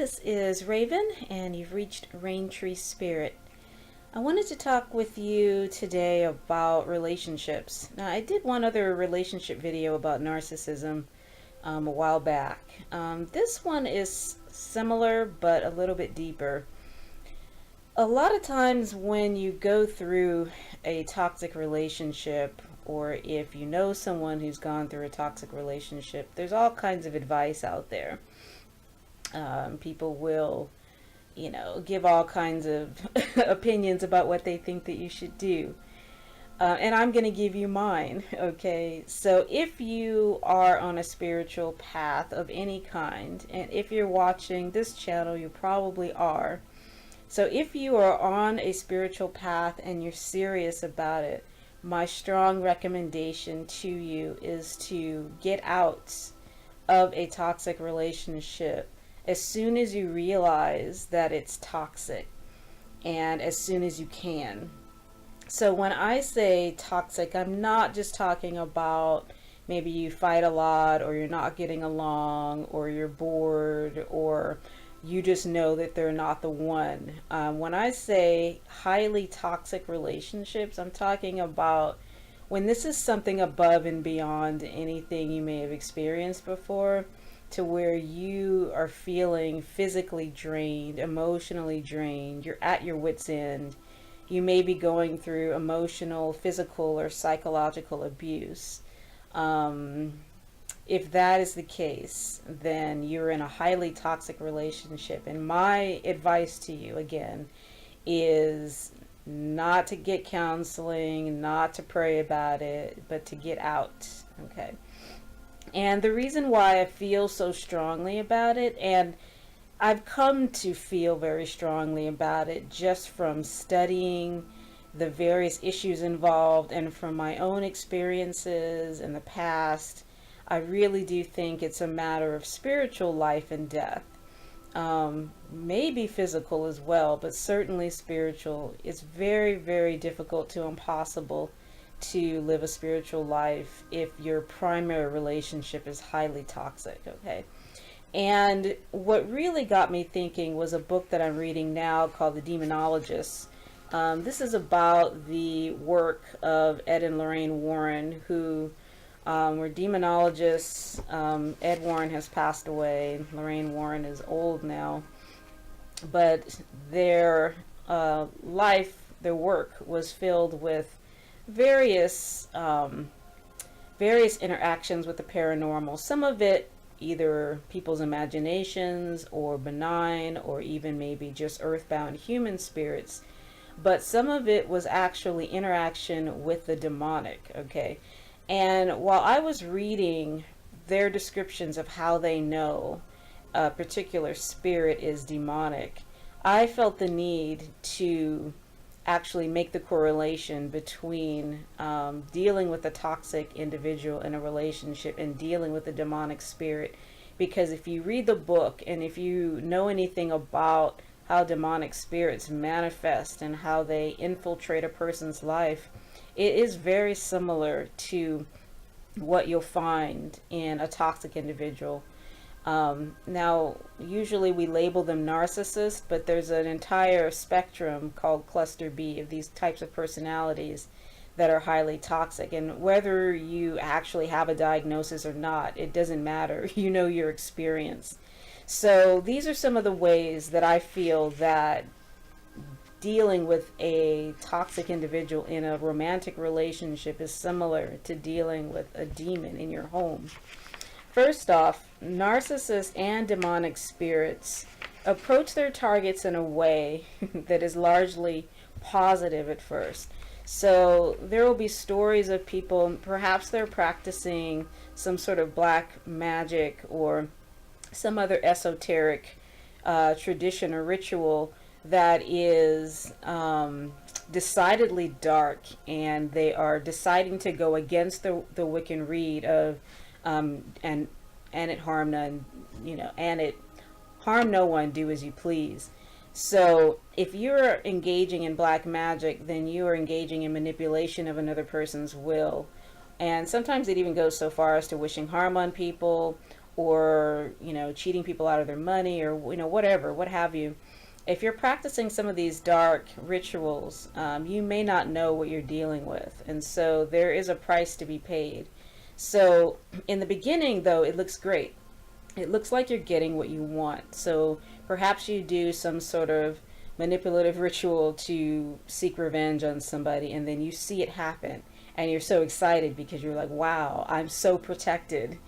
this is Raven, and you've reached Rain Tree Spirit. I wanted to talk with you today about relationships. Now, I did one other relationship video about narcissism a while back. This one is similar, but a little bit deeper. A lot of times when you go through a toxic relationship, or if you know someone who's gone through a toxic relationship, there's all kinds of advice out there. People will, give all kinds of opinions about what they think that you should do. And I'm going to give you mine, okay? So if you are on a spiritual path of any kind, and if you're watching this channel, you probably are. So if you are on a spiritual path and you're serious about it, my strong recommendation to you is to get out of a toxic relationship as soon as you realize that it's toxic, and as soon as you can. So when I say toxic, I'm not just talking about maybe you fight a lot, or you're not getting along, or you're bored, or you just know that they're not the one. When I say highly toxic relationships, I'm talking about when this is something above and beyond anything you may have experienced before, to where you are feeling physically drained, emotionally drained, you're at your wit's end. You may be going through emotional, physical, or psychological abuse. If that is the case, then you're in a highly toxic relationship. And my advice to you, again, is not to get counseling, not to pray about it, but to get out, okay? And the reason why I feel so strongly about it, and I've come to feel very strongly about it just from studying the various issues involved and from my own experiences in the past, I really do think it's a matter of spiritual life and death. Maybe physical as well, but certainly spiritual. It's very, very difficult to impossible to live a spiritual life if your primary relationship is highly toxic, okay? And what really got me thinking was a book that I'm reading now called The Demonologists. This is about the work of Ed and Lorraine Warren, who were demonologists. Ed Warren has passed away. Lorraine Warren is old now. But their life, their work was filled with various interactions with the paranormal. Some of it either people's imaginations, or benign, or even maybe just earthbound human spirits. But some of it was actually interaction with the demonic, okay? And while I was reading their descriptions of how they know a particular spirit is demonic, I felt the need to actually make the correlation between dealing with a toxic individual in a relationship and dealing with a demonic spirit. Because if you read the book, and if you know anything about how demonic spirits manifest and how they infiltrate a person's life, it is very similar to what you'll find in a toxic individual. Now, usually we label them narcissists, but there's an entire spectrum called cluster B of these types of personalities that are highly toxic. And whether you actually have a diagnosis or not, it doesn't matter. You know your experience. So these are some of the ways that I feel that dealing with a toxic individual in a romantic relationship is similar to dealing with a demon in your home. First off, narcissists and demonic spirits approach their targets in a way that is largely positive at first. So there will be stories of people, perhaps they're practicing some sort of black magic or some other esoteric tradition or ritual that is decidedly dark, and they are deciding to go against the Wiccan Rede of and it harm none, and it harm no one, do as you please. So if you're engaging in black magic, then you are engaging in manipulation of another person's will. And sometimes it even goes so far as to wishing harm on people, or, you know, cheating people out of their money, or, you know, whatever, what have you. If you're practicing some of these dark rituals, you may not know what you're dealing with. And so there is a price to be paid. So in the beginning, though, it looks great. It looks like you're getting what you want. So perhaps you do some sort of manipulative ritual to seek revenge on somebody, and then you see it happen. And you're so excited because you're like, wow, I'm so protected.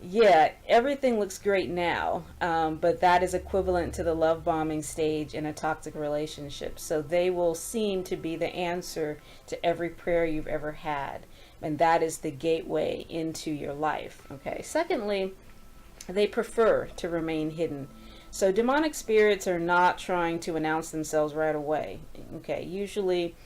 Yeah, everything looks great now, but that is equivalent to the love bombing stage in a toxic relationship. So they will seem to be the answer to every prayer you've ever had, and that is the gateway into your life. Okay. Secondly, they prefer to remain hidden. So demonic spirits are not trying to announce themselves right away. Okay, usually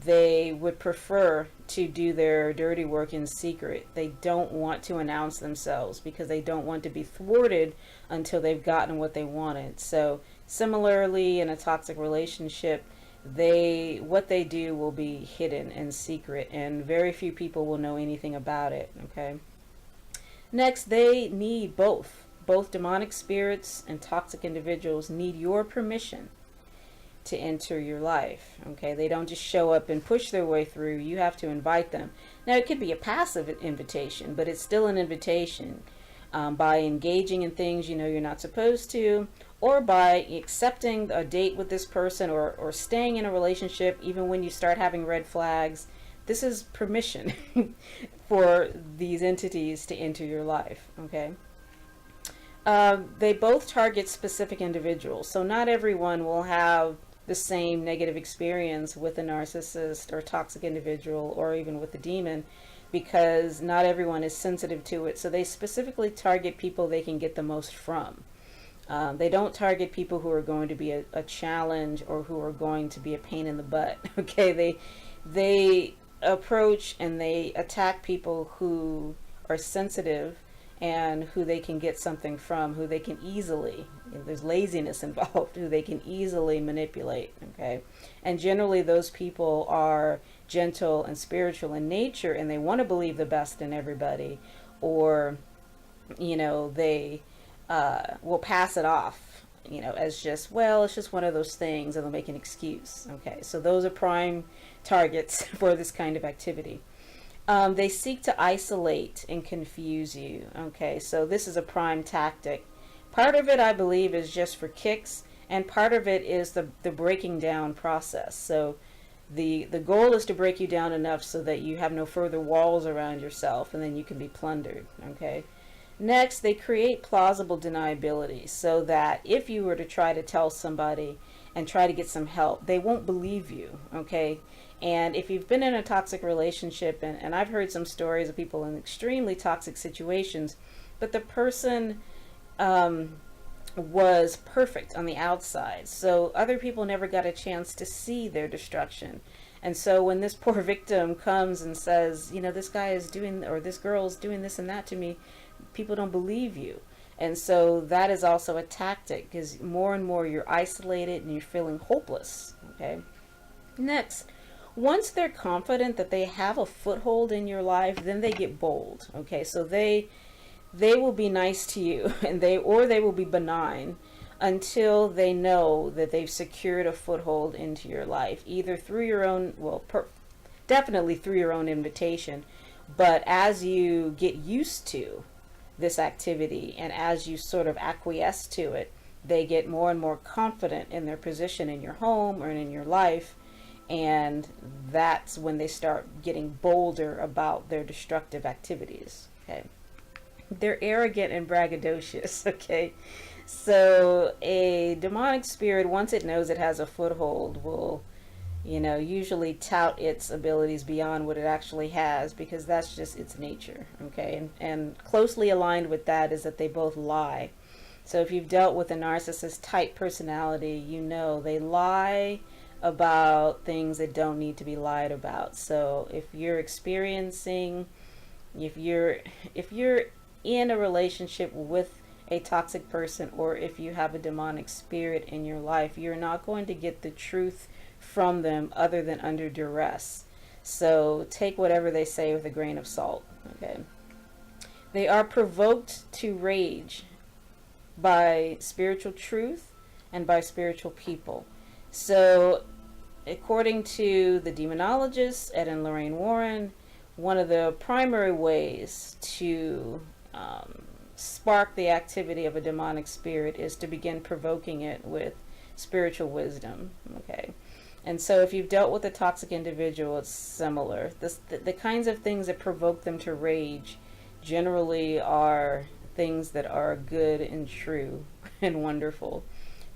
they would prefer to do their dirty work in secret. They don't want to announce themselves because they don't want to be thwarted until they've gotten what they wanted. So similarly, in a toxic relationship, what they do will be hidden and secret, and very few people will know anything about it. Okay. Next, they need both. Both demonic spirits and toxic individuals need your permission to enter your life. Okay, they don't just show up and push their way through. You have to invite them. Now, it could be a passive invitation, but it's still an invitation, by engaging in things you know you're not supposed to, or by accepting a date with this person, or staying in a relationship even when you start having red flags. This is permission for these entities to enter your life. Okay. They both target specific individuals, so not everyone will have the same negative experience with a narcissist or toxic individual, or even with a demon, because not everyone is sensitive to it. So they specifically target people they can get the most from. They don't target people who are going to be a challenge, or who are going to be a pain in the butt. Okay, they approach and they attack people who are sensitive and who they can get something from, who they can easily, there's laziness involved, who they can easily manipulate. Okay, and generally those people are gentle and spiritual in nature, and they want to believe the best in everybody, or, you know, they will pass it off, you know, as just, well, it's just one of those things, and they'll make an excuse. Okay, so those are prime targets for this kind of activity. They seek to isolate and confuse you. Okay, so this is a prime tactic. Part of it, I believe, is just for kicks, and part of it is the breaking down process. So the goal is to break you down enough so that you have no further walls around yourself, and then you can be plundered. Okay. Next, they create plausible deniability, so that if you were to try to tell somebody and try to get some help, they won't believe you. Okay. And if you've been in a toxic relationship, and I've heard some stories of people in extremely toxic situations, but the person was perfect on the outside, so other people never got a chance to see their destruction. And so when this poor victim comes and says, you know, this guy is doing, or this girl is doing this and that to me, people don't believe you. And so that is also a tactic, because more and more you're isolated and you're feeling hopeless. Okay. Next, once they're confident that they have a foothold in your life, then they get bold. Okay, so they will be nice to you, and they will be benign until they know that they've secured a foothold into your life, either through your own, well, definitely through your own invitation, but as you get used to this activity, and as you sort of acquiesce to it, they get more and more confident in their position in your home or in your life. And that's when they start getting bolder about their destructive activities. Okay, they're arrogant and braggadocious. Okay, so a demonic spirit, once it knows it has a foothold, will, you know, usually tout its abilities beyond what it actually has, because that's just its nature. Okay, and closely aligned with that is that they both lie. So if you've dealt with a narcissist type personality, you know they lie about things that don't need to be lied about. So if you're in a relationship with a toxic person, or if you have a demonic spirit in your life, you're not going to get the truth from them other than under duress. So take whatever they say with a grain of salt. Okay. They are provoked to rage by spiritual truth and by spiritual people. So, according to the demonologist Ed and Lorraine Warren, one of the primary ways to spark the activity of a demonic spirit is to begin provoking it with spiritual wisdom. Okay. And so if you've dealt with a toxic individual, it's similar. The kinds of things that provoke them to rage generally are things that are good and true and wonderful.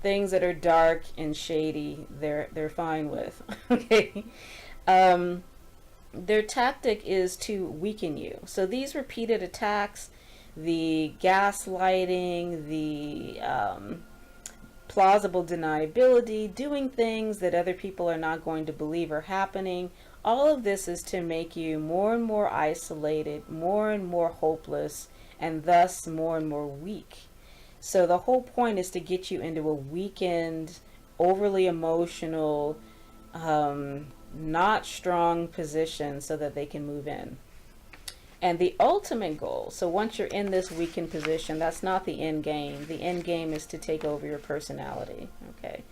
Things that are dark and shady, they're fine with. Okay. Their tactic is to weaken you. So these repeated attacks, the gaslighting, the plausible deniability, doing things that other people are not going to believe are happening, all of this is to make you more and more isolated, more and more hopeless, and thus more and more weak. So the whole point is to get you into a weakened, overly emotional, not strong position so that they can move in. And the ultimate goal, so once you're in this weakened position, that's not the end game. The end game is to take over your personality. Okay.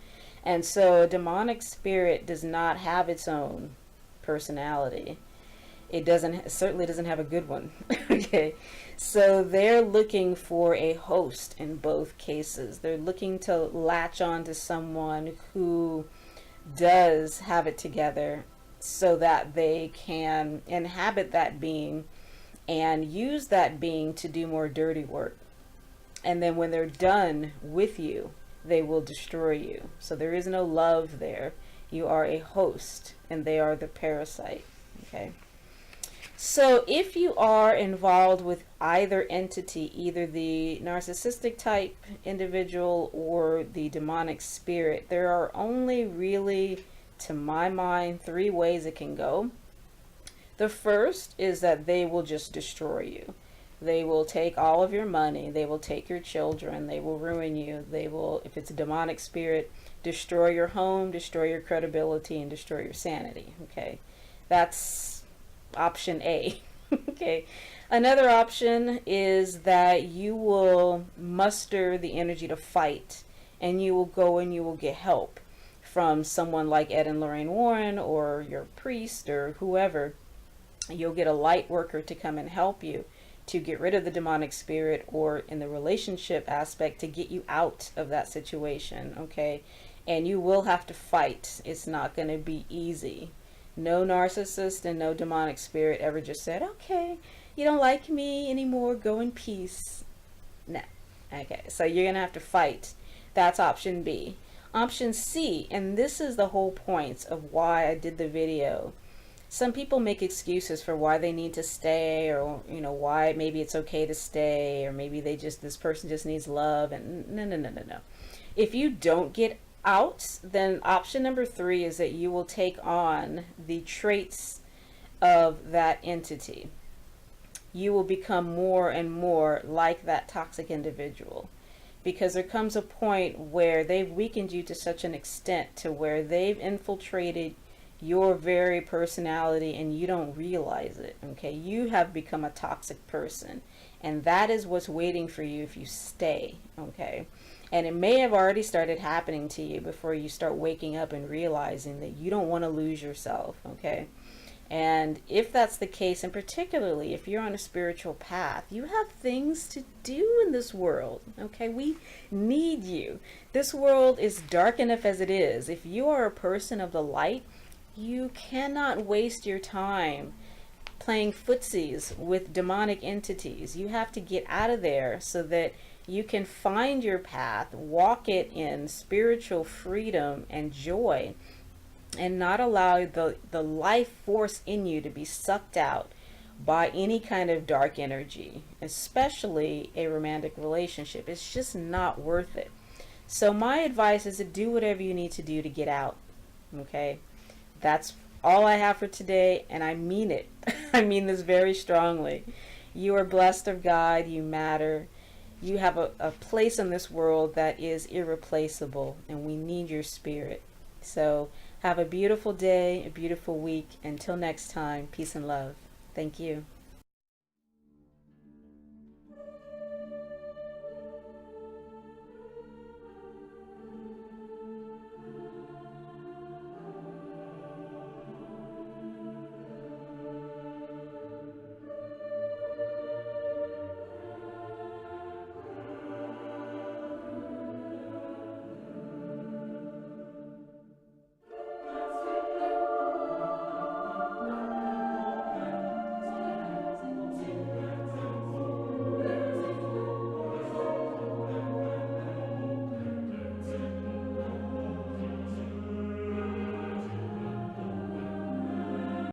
And so a demonic spirit does not have its own personality. It certainly doesn't have a good one. Okay. So they're looking for a host in both cases. They're looking to latch on to someone who does have it together so that they can inhabit that being and use that being to do more dirty work. And then when they're done with you, they will destroy you. So there is no love there. You are a host and they are the parasite. Okay. So if you are involved with either entity, either the narcissistic type individual or the demonic spirit, there are only really, to my mind, 3 ways it can go. The first is that they will just destroy you. They will take all of your money. They will take your children. They will ruin you. They will, if it's a demonic spirit, destroy your home, destroy your credibility, and destroy your sanity. Okay. That's option A. Okay. Another option is that you will muster the energy to fight, and you will go and you will get help from someone like Ed and Lorraine Warren or your priest or whoever. You'll get a light worker to come and help you to get rid of the demonic spirit, or in the relationship aspect to get you out of that situation. Okay. And you will have to fight. It's not going to be easy. No narcissist and no demonic spirit ever just said, okay, you don't like me anymore, go in peace. No. Okay, so you're going to have to fight. That's option B. Option C, and this is the whole point of why I did the video. Some people make excuses for why they need to stay, or, you know, why maybe it's okay to stay, or maybe this person just needs love. And no. If you don't get out, then option number 3 is that you will take on the traits of that entity. You will become more and more like that toxic individual, because there comes a point where they've weakened you to such an extent to where they've infiltrated your very personality and you don't realize it. Okay, you have become a toxic person, and that is what's waiting for you if you stay. Okay. And it may have already started happening to you before you start waking up and realizing that you don't want to lose yourself, okay? And if that's the case, and particularly if you're on a spiritual path, you have things to do in this world, okay? We need you. This world is dark enough as it is. If you are a person of the light, you cannot waste your time playing footsies with demonic entities. You have to get out of there so that you can find your path, walk it in spiritual freedom and joy, and not allow the life force in you to be sucked out by any kind of dark energy, especially a romantic relationship. It's just not worth it. So my advice is to do whatever you need to do to get out. Okay? That's all I have for today, and I mean it. I mean this very strongly. You are blessed of God. You matter. You have a place in this world that is irreplaceable, and we need your spirit. So have a beautiful day, a beautiful week. Until next time, peace and love. Thank you.